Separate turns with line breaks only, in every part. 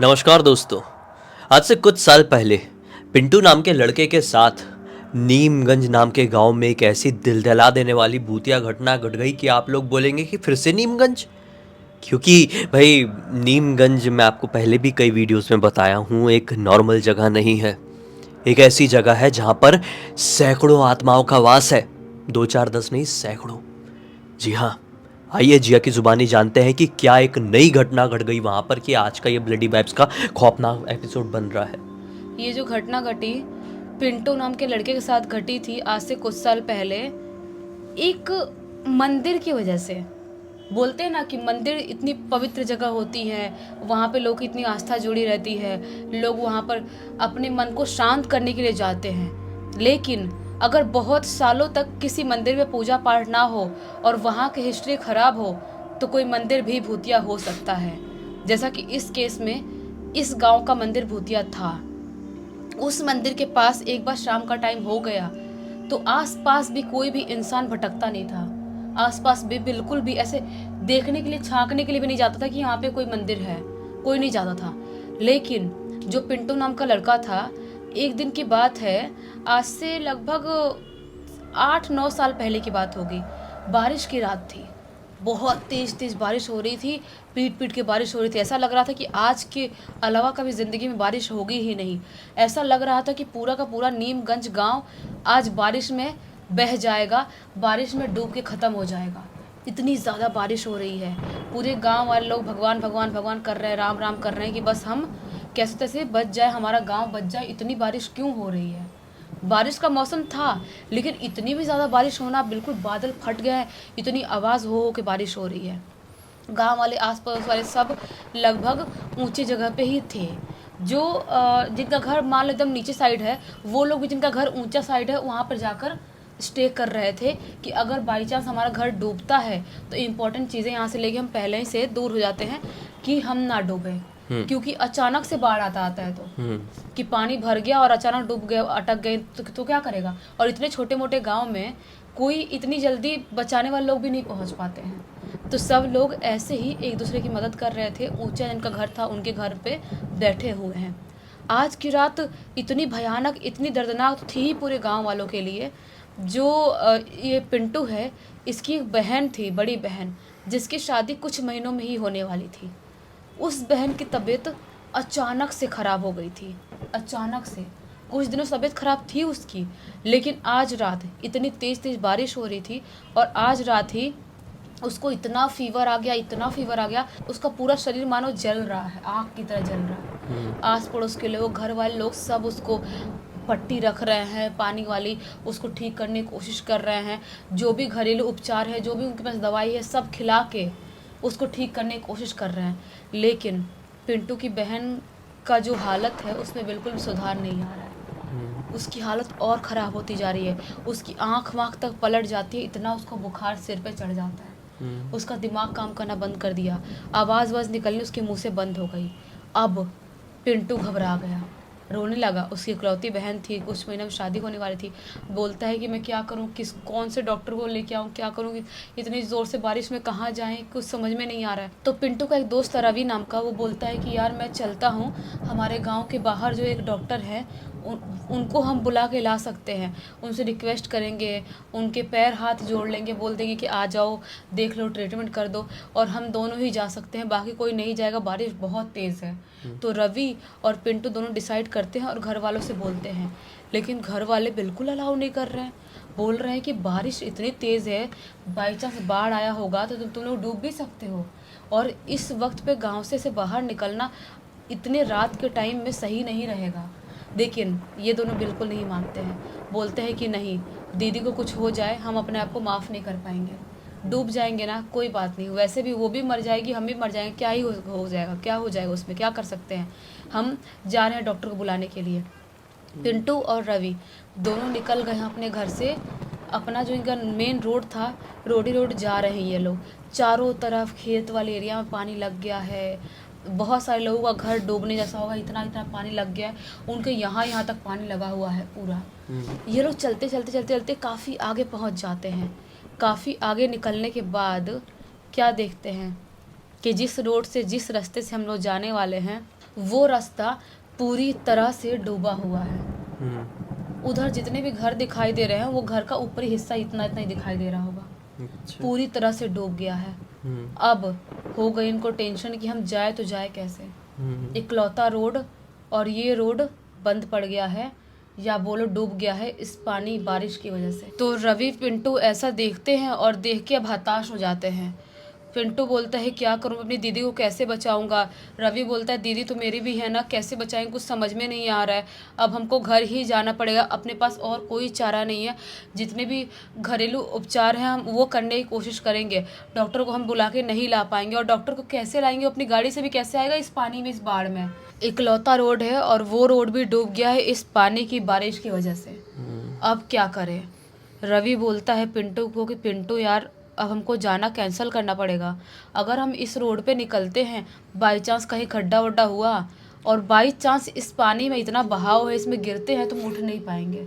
नमस्कार दोस्तों। आज से कुछ साल पहले पिंटू नाम के लड़के के साथ नीमगंज नाम के गांव में एक ऐसी दिल दहला देने वाली भूतिया घटना घट गई कि आप लोग बोलेंगे कि फिर से नीमगंज। क्योंकि भाई नीमगंज मैं आपको पहले भी कई वीडियोस में बताया हूँ, एक नॉर्मल जगह नहीं है। एक ऐसी जगह है जहाँ पर सैकड़ों आत्माओं का वास है। 2 4 10 नहीं, सैकड़ों। जी हाँ, आइए जिया की जुबानी जानते हैं कि क्या एक नई घटना घट गई वहां पर कि आज का ये ब्लडी वाइब्स का खौफनाक एपिसोड बन रहा है।
ये जो घटना घटी पिंटू नाम के लड़के के साथ घटी थी आज से कुछ साल पहले, एक मंदिर की वजह से। बोलते हैं ना कि मंदिर इतनी पवित्र जगह होती है, वहाँ पे लोग की इतनी आस्था जुड़ी रहती है, लोग वहाँ पर अपने मन को शांत करने के लिए जाते हैं। लेकिन अगर बहुत सालों तक किसी मंदिर में पूजा पाठ ना हो और वहाँ की हिस्ट्री खराब हो तो कोई मंदिर भी भूतिया हो सकता है। जैसा कि इस केस में इस गांव का मंदिर भूतिया था। उस मंदिर के पास एक बार शाम का टाइम हो गया तो आसपास भी कोई भी इंसान भटकता नहीं था। आसपास भी बिल्कुल भी ऐसे देखने के लिए, झांकने के लिए भी नहीं जाता था कि यहाँ पे कोई मंदिर है, कोई नहीं जाता था। लेकिन जो पिंटू नाम का लड़का था, एक दिन की बात है, आज से लगभग 8 9 साल पहले की बात होगी। बारिश की रात थी, बहुत तेज तेज बारिश हो रही थी, पीट पीट के बारिश हो रही थी। ऐसा लग रहा था कि आज के अलावा कभी ज़िंदगी में बारिश होगी ही नहीं। ऐसा लग रहा था कि पूरा का पूरा नीमगंज गांव आज बारिश में बह जाएगा, बारिश में डूब के ख़त्म हो जाएगा। इतनी ज़्यादा बारिश हो रही है। पूरे गांव वाले लोग भगवान भगवान भगवान कर रहे हैं, राम राम कर रहे हैं कि बस हम कैसे तैसे बच जाए, हमारा गांव बच जाए। इतनी बारिश क्यों हो रही है? बारिश का मौसम था लेकिन इतनी भी ज़्यादा बारिश होना, बिल्कुल बादल फट गए, इतनी आवाज़ हो के बारिश हो रही है। गांव वाले, आस पड़ोस वाले सब लगभग ऊंची जगह पे ही थे। जो जिनका घर मान लो एकदम नीचे साइड है, वो लोग भी जिनका घर ऊंचा साइड है वहाँ पर जाकर स्टे कर रहे थे कि अगर बाई चांस हमारा घर डूबता है तो इम्पोर्टेंट चीज़ें यहाँ से लेके हम पहले ही से दूर हो जाते हैं कि हम ना डूबें। क्योंकि अचानक से बाढ़ आता है तो कि पानी भर गया और अचानक डूब गए, अटक गए तो क्या करेगा? और इतने छोटे मोटे गांव में कोई इतनी जल्दी बचाने वाले लोग भी नहीं पहुंच पाते हैं। तो सब लोग ऐसे ही एक दूसरे की मदद कर रहे थे। ऊंचा जिनका घर था उनके घर पे बैठे हुए हैं। आज की रात इतनी भयानक, इतनी दर्दनाक तो थी ही पूरे गांव वालों के लिए। जो ये पिंटू है, इसकी एक बहन थी, बड़ी बहन, जिसकी शादी कुछ महीनों में ही होने वाली थी। उस बहन की तबीयत अचानक से ख़राब हो गई थी। अचानक से कुछ दिनों से तबीयत ख़राब थी उसकी, लेकिन आज रात इतनी तेज़ तेज़ बारिश हो रही थी और आज रात ही उसको इतना फीवर आ गया, इतना फीवर आ गया, उसका पूरा शरीर मानो जल रहा है, आग की तरह जल रहा है। आस पड़ोस के लोग, घर वाले लोग सब उसको पट्टी रख रहे हैं पानी वाली, उसको ठीक करने की कोशिश कर रहे हैं। जो भी घरेलू उपचार है, जो भी उनके पास दवाई है, सब खिला के उसको ठीक करने की कोशिश कर रहे हैं। लेकिन पिंटू की बहन का जो हालत है उसमें बिल्कुल भी सुधार नहीं आ रहा है। उसकी हालत और ख़राब होती जा रही है। उसकी आँख वाँख तक पलट जाती है, इतना उसको बुखार सिर पे चढ़ जाता है। उसका दिमाग काम करना बंद कर दिया, आवाज़ वाज निकलनी उसके मुंह से बंद हो गई। अब पिंटू घबरा गया, रोने लगा। उसकी इकलौती बहन थी, कुछ महीने में शादी होने वाली थी। बोलता है कि मैं क्या करूं, कौन से डॉक्टर को लेके आऊं, क्या करूं, इतनी ज़ोर से बारिश में कहाँ जाएं, कुछ समझ में नहीं आ रहा है। तो पिंटू का एक दोस्त है रवि नाम का, वो बोलता है कि यार मैं चलता हूँ, हमारे गाँव के बाहर जो एक डॉक्टर है उनको हम बुला के ला सकते हैं, उनसे रिक्वेस्ट करेंगे, उनके पैर हाथ जोड़ लेंगे, बोल देंगे कि आ जाओ, देख लो, ट्रीटमेंट कर दो, और हम दोनों ही जा सकते हैं, बाकी कोई नहीं जाएगा, बारिश बहुत तेज़ है। तो रवि और पिंटू दोनों डिसाइड करते हैं और घर वालों से बोलते हैं। लेकिन घर वाले बिल्कुल अलाउ नहीं कर रहे हैं। बोल रहे हैं कि बारिश इतनी तेज़ है, बाई चांस बाढ़ आया होगा तो तुम लोग डूब भी सकते हो, और इस वक्त पे गांव से बाहर निकलना इतने रात के टाइम में सही नहीं रहेगा। लेकिन ये दोनों बिल्कुल नहीं मानते हैं। बोलते हैं कि नहीं, दीदी को कुछ हो जाए हम अपने आप को माफ़ नहीं कर पाएंगे। डूब जाएंगे ना, कोई बात नहीं, वैसे भी वो भी मर जाएगी, हम भी मर जाएंगे, क्या ही हो जाएगा, क्या हो जाएगा, उसमें क्या कर सकते हैं। हम जा रहे हैं डॉक्टर को बुलाने के लिए। पिंटू और रवि दोनों निकल गए हैं अपने घर से। अपना जो इनका मेन रोड था, रोड जा रहे हैं ये लोग। चारों तरफ खेत वाले एरिया में पानी लग गया है। बहुत सारे लोगों का घर डूबने जैसा होगा, इतना इतना पानी लग गया है। उनके यहाँ तक पानी लगा हुआ है पूरा। ये लोग चलते चलते चलते चलते काफ़ी आगे पहुँच जाते हैं। काफ़ी आगे निकलने के बाद क्या देखते हैं कि जिस रोड से, जिस रास्ते से हम लोग जाने वाले हैं, वो रास्ता पूरी तरह से डूबा हुआ है।
हम्म।
उधर जितने भी घर दिखाई दे रहे हैं वो घर का ऊपरी हिस्सा इतना इतना ही दिखाई दे रहा होगा,
अच्छा।
पूरी तरह से डूब गया है।
हम्म।
अब हो गई इनको टेंशन कि हम जाए तो जाए कैसे।
हम्म।
इकलौता रोड, और ये रोड बंद पड़ गया है, या बोलो डूब गया है इस पानी बारिश की वजह से। तो रवि पिंटू ऐसा देखते हैं और देख के अब हताश हो जाते हैं। पिंटू बोलता है क्या करूं, अपनी दीदी को कैसे बचाऊंगा। रवि बोलता है दीदी तो मेरी भी है ना, कैसे बचाएं, कुछ समझ में नहीं आ रहा है। अब हमको घर ही जाना पड़ेगा, अपने पास और कोई चारा नहीं है। जितने भी घरेलू उपचार हैं हम वो करने की कोशिश करेंगे। डॉक्टर को हम बुला के नहीं ला पाएंगे, और डॉक्टर को कैसे लाएंगे, अपनी गाड़ी से भी कैसे आएगा इस पानी में, इस बाढ़ में। इकलौता रोड है और वो रोड भी डूब गया है इस पानी की बारिश की वजह से। अब क्या करें। रवि बोलता है पिंटू को कि पिंटू यार अब हमको जाना कैंसिल करना पड़ेगा। अगर हम इस रोड पे निकलते हैं, बाई चांस कहीं खड्डा वड्डा हुआ और बाई चांस इस पानी में इतना बहाव है, इसमें गिरते हैं तो हम उठ नहीं पाएंगे।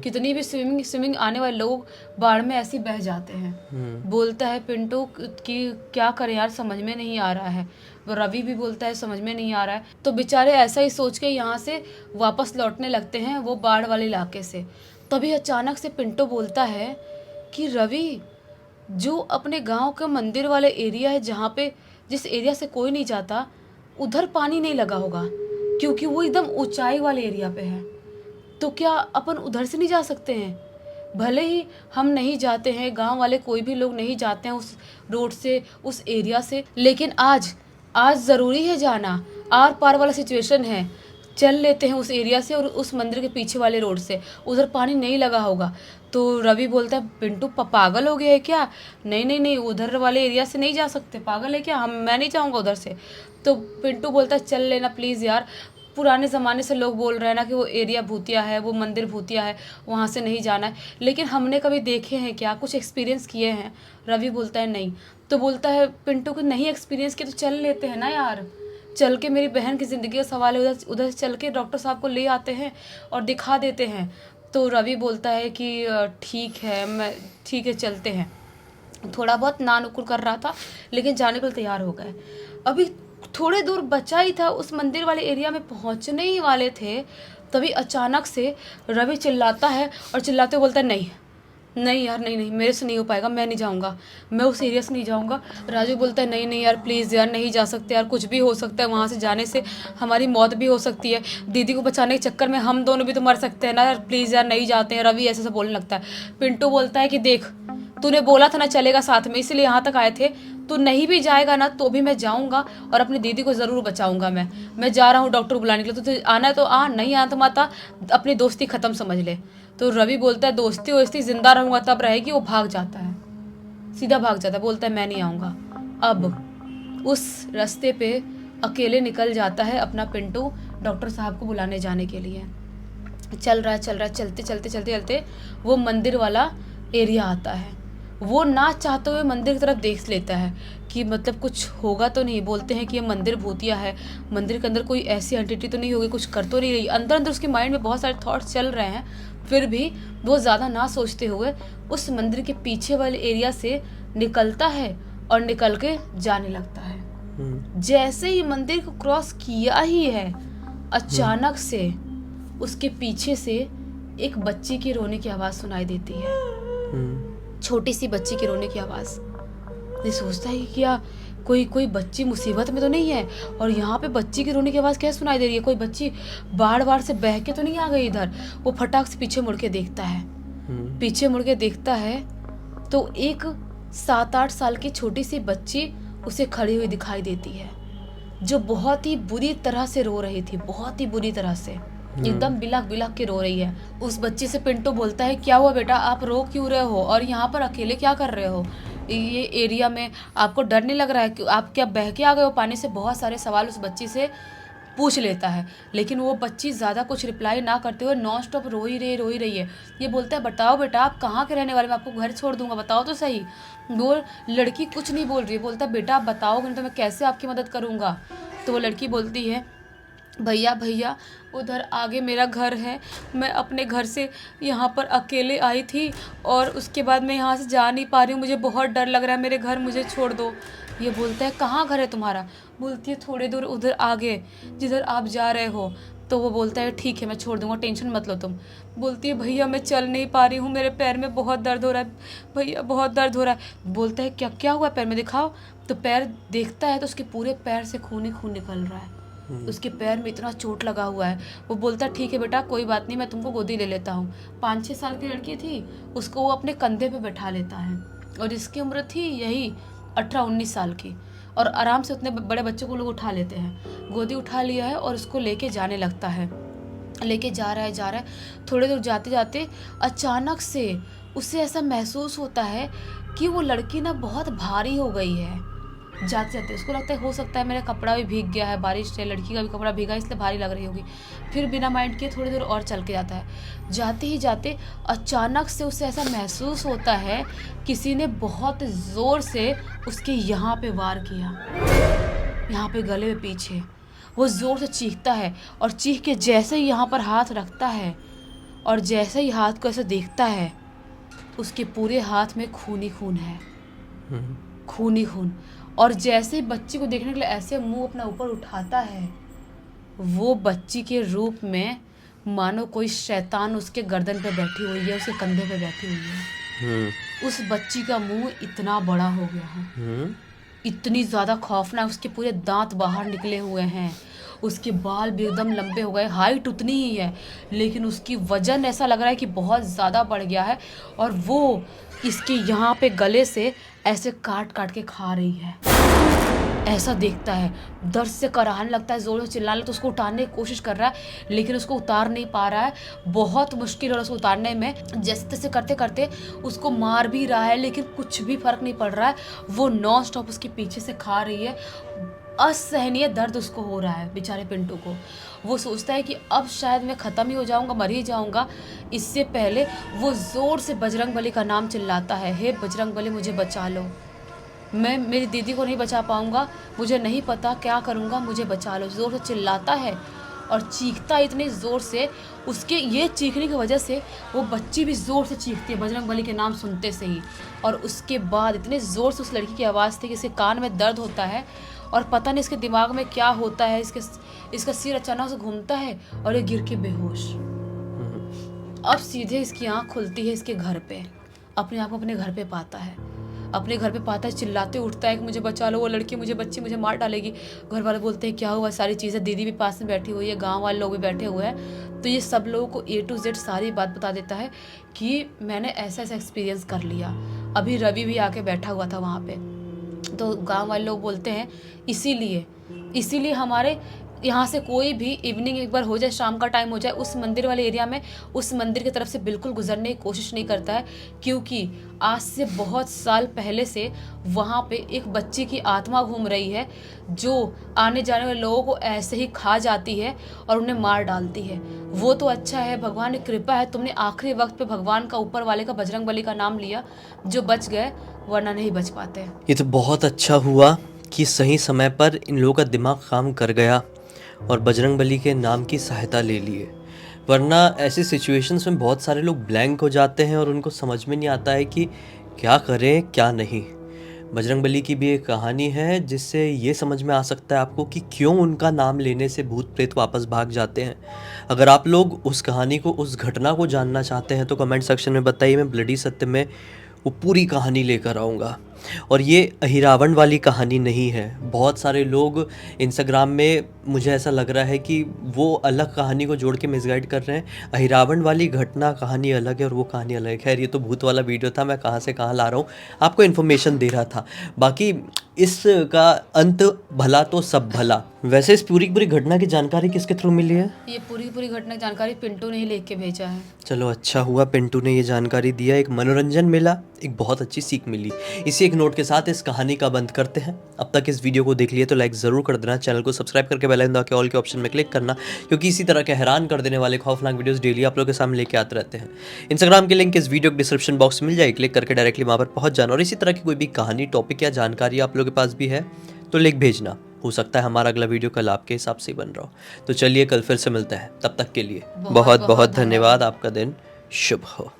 कितनी भी स्विमिंग आने वाले लोग बाढ़ में ऐसे ही बह जाते हैं। बोलता है पिंटू कि क्या करें यार, समझ में नहीं आ रहा है। रवि भी बोलता है समझ में नहीं आ रहा है। तो बेचारे ऐसा ही सोच के यहाँ से वापस लौटने लगते हैं वो बाढ़ वाले इलाके से। तभी अचानक से पिंटू बोलता है कि रवि, जो अपने गांव का मंदिर वाले एरिया है, जहाँ पे जिस एरिया से कोई नहीं जाता, उधर पानी नहीं लगा होगा क्योंकि वो एकदम ऊंचाई वाले एरिया पे है। तो क्या अपन उधर से नहीं जा सकते हैं? भले ही हम नहीं जाते हैं, गांव वाले कोई भी लोग नहीं जाते हैं उस रोड से, उस एरिया से, लेकिन आज ज़रूरी है जाना। आर पार वाला सिचुएशन है, चल लेते हैं उस एरिया से और उस मंदिर के पीछे वाले रोड से, उधर पानी नहीं लगा होगा। तो रवि बोलता है पिंटू पागल हो गया है क्या? नहीं नहीं नहीं, उधर वाले एरिया से नहीं जा सकते, पागल है क्या, मैं नहीं जाऊँगा उधर से। तो पिंटू बोलता है चल लेना प्लीज़ यार, पुराने ज़माने से लोग बोल रहे हैं ना कि वो एरिया भूतिया है, वो मंदिर भूतिया है, वहाँ से नहीं जाना है, लेकिन हमने कभी देखे हैं क्या, कुछ एक्सपीरियंस किए हैं? रवि बोलता है नहीं। तो बोलता है पिंटू को नहीं एक्सपीरियंस किया तो चल लेते हैं ना यार, चल के मेरी बहन की ज़िंदगी का सवाल है, उधर उधर से चल के डॉक्टर साहब को ले आते हैं और दिखा देते हैं। तो रवि बोलता है कि ठीक है चलते हैं। थोड़ा बहुत ना नुकुर कर रहा था लेकिन जाने के लिए तैयार हो गए। अभी थोड़े दूर बचा ही था, उस मंदिर वाले एरिया में पहुंचने ही वाले थे, तभी अचानक से रवि चिल्लाता है और चिल्लाते हुए बोलता है नहीं नहीं यार, नहीं नहीं, मेरे से नहीं हो पाएगा, मैं नहीं जाऊंगा, मैं उस एरिया से नहीं जाऊंगा। राजू बोलता है नहीं नहीं यार प्लीज़ यार, नहीं जा सकते यार, कुछ भी हो सकता है, वहाँ से जाने से हमारी मौत भी हो सकती है, दीदी को बचाने के चक्कर में हम दोनों भी तो मर सकते हैं ना यार, प्लीज़ यार नहीं जाते हैं। रवि ऐसे बोलने लगता है। पिंटू बोलता है कि देख, तूने बोला था ना चलेगा साथ में, इसलिए यहाँ तक आए थे, तू नहीं भी जाएगा ना तो भी मैं जाऊँगा और अपनी दीदी को ज़रूर बचाऊँगा। मैं जा रहा हूँ डॉक्टर बुलाने के लिए, तो आना है तो आ, नहीं आना तो माता अपनी दोस्ती ख़त्म समझ ले। तो रवि बोलता है दोस्ती वोस्ती जिंदा रहूँगा तब रहेगी। वो भाग जाता है, सीधा भाग जाता है, बोलता है मैं नहीं आऊँगा। अब उस रास्ते पे अकेले निकल जाता है अपना पिंटू डॉक्टर साहब को बुलाने जाने के लिए। चल रहा है, चलते चलते वो मंदिर वाला एरिया आता है। वो ना चाहते हुए मंदिर की तरफ देख लेता है कि मतलब कुछ होगा तो नहीं। बोलते हैं कि ये मंदिर भूतिया है, मंदिर के अंदर कोई ऐसी एंटिटी तो नहीं होगी, कुछ कर तो नहीं रही। अंदर उसके माइंड में बहुत सारे थॉट्स चल रहे हैं, फिर भी वो ज़्यादा ना सोचते हुए उस मंदिर के पीछे वाले एरिया से निकलता है और निकल के जाने लगता है। जैसे ही मंदिर को क्रॉस किया ही है, अचानक से उसके पीछे से एक बच्ची की रोने की आवाज़ सुनाई देती है, छोटी सी बच्ची की रोने की आवाज़। ये सोचता है कि क्या कोई बच्ची मुसीबत में तो नहीं है, और यहाँ पे बच्ची की रोने की आवाज़ कैसे सुनाई दे रही है, कोई बच्ची बाढ़ से बह के तो नहीं आ गई इधर। वो फटाक से पीछे मुड़ के देखता है, पीछे मुड़ के देखता है तो एक 7-8 साल की छोटी सी बच्ची उसे खड़ी हुई दिखाई देती है, जो बहुत ही बुरी तरह से रो रही थी, बहुत ही बुरी तरह से, एकदम बिलख के रो रही है। उस बच्ची से पिंटू बोलता है क्या हुआ बेटा, आप रो क्यों रहे हो और यहाँ पर अकेले क्या कर रहे हो, ये एरिया में आपको डर नहीं लग रहा है कि आप क्या बह के आ गए हो पानी से? बहुत सारे सवाल उस बच्ची से पूछ लेता है, लेकिन वो बच्ची ज़्यादा कुछ रिप्लाई ना करते हुए नॉन स्टॉप रो ही रही है। ये बोलता है बताओ बेटा आप कहाँ के रहने वाले, मैं आपको घर छोड़ दूंगा, बताओ तो सही। वो लड़की कुछ नहीं बोल रही है, बोलता है बेटा आप बताओगे नहीं तो मैं कैसे आपकी मदद करूँगा। तो वो लड़की बोलती है भैया उधर आगे मेरा घर है, मैं अपने घर से यहाँ पर अकेले आई थी और उसके बाद मैं यहाँ से जा नहीं पा रही हूँ, मुझे बहुत डर लग रहा है, मेरे घर मुझे छोड़ दो। ये बोलता है कहाँ घर है तुम्हारा? बोलती है थोड़ी दूर उधर आगे, जिधर आप जा रहे हो। तो वो बोलता है ठीक है मैं छोड़ दूंगा, टेंशन मत लो तुम। बोलती है भैया मैं चल नहीं पा रही हूँ, मेरे पैर में बहुत दर्द हो रहा है भैया, बहुत दर्द हो रहा है। बोलता है क्या क्या हुआ पैर में, दिखाओ। तो पैर देखता है तो उसके पूरे पैर से खून ही खून निकल रहा है, उसके पैर में इतना चोट लगा हुआ है। वो बोलता ठीक है बेटा कोई बात नहीं, मैं तुमको गोदी ले लेता हूँ। 5-6 साल की लड़की थी, उसको वो अपने कंधे पे बैठा लेता है, और इसकी उम्र थी यही 18-19 साल की, और आराम से उतने बड़े बच्चों को लोग उठा लेते हैं। गोदी उठा लिया है और उसको लेके जाने लगता है, लेके जा रहा है। थोड़ी दूर जाते जाते अचानक से उसे ऐसा महसूस होता है कि वो लड़की ना बहुत भारी हो गई है। जाते जाते उसको लगता है हो सकता है मेरा कपड़ा भी भीग गया है, बारिश से लड़की का भी कपड़ा भीगा इसलिए भारी लग रही होगी। फिर बिना माइंड किए थोड़ी दूर और चल के जाता है। जाते ही जाते अचानक से उसे ऐसा महसूस होता है किसी ने बहुत ज़ोर से उसके यहाँ पे वार किया, यहाँ पे गले में पीछे। वो ज़ोर से चीखता है, और चीख के जैसे ही यहाँ पर हाथ रखता है और जैसे ही हाथ को ऐसे देखता है, उसके पूरे हाथ में खून ही खून है, खून ही खून। और जैसे ही बच्ची को देखने के लिए ऐसे मुंह अपना ऊपर उठाता है, वो बच्ची के रूप में मानो कोई शैतान उसके गर्दन पे बैठी हुई है, उसके कंधे पे बैठी हुई है। उस बच्ची का मुंह इतना बड़ा हो गया है, इतनी ज़्यादा खौफनाक, उसके पूरे दांत बाहर निकले हुए हैं, उसके बाल भी एकदम लंबे हो गए। हाइट उतनी ही है लेकिन उसकी वजन ऐसा लग रहा है कि बहुत ज़्यादा बढ़ गया है, और वो इसके यहाँ पे गले से ऐसे काट काट के खा रही है। ऐसा देखता है, दर्द से कराहने लगता है, जोर से चिल्लाने, तो उसको उतारने की कोशिश कर रहा है लेकिन उसको उतार नहीं पा रहा है। बहुत मुश्किल है उसको उतारने में, जैसे तैसे करते करते उसको मार भी रहा है लेकिन कुछ भी फर्क नहीं पड़ रहा है। वो नॉन स्टॉप उसके पीछे से खा रही है, असहनीय दर्द उसको हो रहा है बेचारे पिंटू को। वो सोचता है कि अब शायद मैं ख़त्म ही हो जाऊंगा, मर ही जाऊंगा। इससे पहले वो ज़ोर से बजरंगबली का नाम चिल्लाता है, हे बजरंगबली मुझे बचा लो, मैं मेरी दीदी को नहीं बचा पाऊंगा, मुझे नहीं पता क्या करूंगा, मुझे बचा लो। ज़ोर से चिल्लाता है और चीखता इतने ज़ोर से, उसके ये चीखने की वजह से वो बच्ची भी ज़ोर से चीखती है बजरंगबली के नाम सुनते से ही। और उसके बाद इतने ज़ोर से उस लड़की की आवाज़ थी कि इसके कान में दर्द होता है, और पता नहीं इसके दिमाग में क्या होता है, इसका सिर अचानक से घूमता है और ये गिर के बेहोश। अब सीधे इसकी आँख खुलती है इसके घर पे, अपने आप को अपने घर पे पाता है, अपने घर पे पाता है, चिल्लाते उठता है कि मुझे बचा लो, वो लड़की मुझे बच्ची मुझे मार डालेगी। घर वाले बोलते हैं क्या हुआ, सारी चीज़ें, दीदी भी पास में बैठी हुई है, गांव वाले लोग भी बैठे हुए हैं। तो ये सब लोगों को A to Z सारी बात बता देता है कि मैंने ऐसा ऐसा एक्सपीरियंस कर लिया। अभी रवि भी आके बैठा हुआ था वहाँ पे। तो गांव वाले लोग बोलते हैं इसीलिए हमारे यहाँ से कोई भी इवनिंग एक बार हो जाए, शाम का टाइम हो जाए, उस मंदिर वाले एरिया में उस मंदिर की तरफ से बिल्कुल गुजरने की कोशिश नहीं करता है, क्योंकि आज से बहुत साल पहले से वहाँ पे एक बच्ची की आत्मा घूम रही है जो आने जाने वाले लोगों को ऐसे ही खा जाती है और उन्हें मार डालती है। वो तो अच्छा है, भगवान की कृपा है, तुमने आखिरी वक्त पे भगवान का, ऊपर वाले का, बजरंगबली का नाम लिया, जो बच गए, वरना नहीं बच पाते।
ये तो बहुत अच्छा हुआ कि सही समय पर इन लोगों का दिमाग काम कर गया और बजरंगबली के नाम की सहायता ले लिए, वरना ऐसी सिचुएशंस में बहुत सारे लोग ब्लैंक हो जाते हैं और उनको समझ में नहीं आता है कि क्या करें क्या नहीं। बजरंगबली की भी एक कहानी है जिससे ये समझ में आ सकता है आपको कि क्यों उनका नाम लेने से भूत प्रेत वापस भाग जाते हैं। अगर आप लोग उस कहानी को, उस घटना को जानना चाहते हैं तो कमेंट सेक्शन में बताइए, मैं ब्लडी सत्य में वो पूरी कहानी लेकर आऊँगा। और ये अहिरावण वाली कहानी नहीं है। बहुत सारे लोग इंस्टाग्राम में, मुझे ऐसा लग रहा है कि वो अलग कहानी को जोड़ के मिसगाइड कर रहे हैं। अहिरावण वाली घटना कहानी अलग है और वो कहानी अलग है। खैर ये तो भूत वाला वीडियो था, मैं कहाँ से कहाँ ला रहा हूँ, आपको इन्फॉर्मेशन दे रहा था। बाकी इसका अंत भला तो सब भला। वैसे इस पूरी घटना की जानकारी किसके थ्रू मिली है?
ये पूरी घटना की जानकारी पिंटू ने ही लिख के भेजा है।
चलो अच्छा हुआ पिंटू ने ये जानकारी दिया, एक मनोरंजन मिला, एक बहुत अच्छी सीख मिली। इसी एक नोट के साथ इस कहानी का बंद करते हैं। अब तक इस वीडियो को देख लिए तो लाइक ज़रूर कर देना, चैनल को सब्सक्राइब करके बेल आइकन दबा के ऑल के ऑप्शन में क्लिक करना, क्योंकि इसी तरह के हैरान कर देने वाले खौफनाक वीडियोस डेली आप लोगों के सामने लेके आते रहते हैं। इंस्टाग्राम की लिंक इस वीडियो के डिस्क्रिप्शन बॉक्स में मिल जाएगी, क्लिक करके डायरेक्टली वहाँ पर पहुँच जाना। और इसी तरह की कोई भी कहानी, टॉपिक या जानकारी आप लोगों के पास भी है तो लिख भेजना, हो सकता है हमारा अगला वीडियो कल आपके हिसाब से बन रहा हो। तो चलिए कल फिर से मिलते हैं, तब तक के लिए बहुत बहुत धन्यवाद। आपका दिन शुभ हो।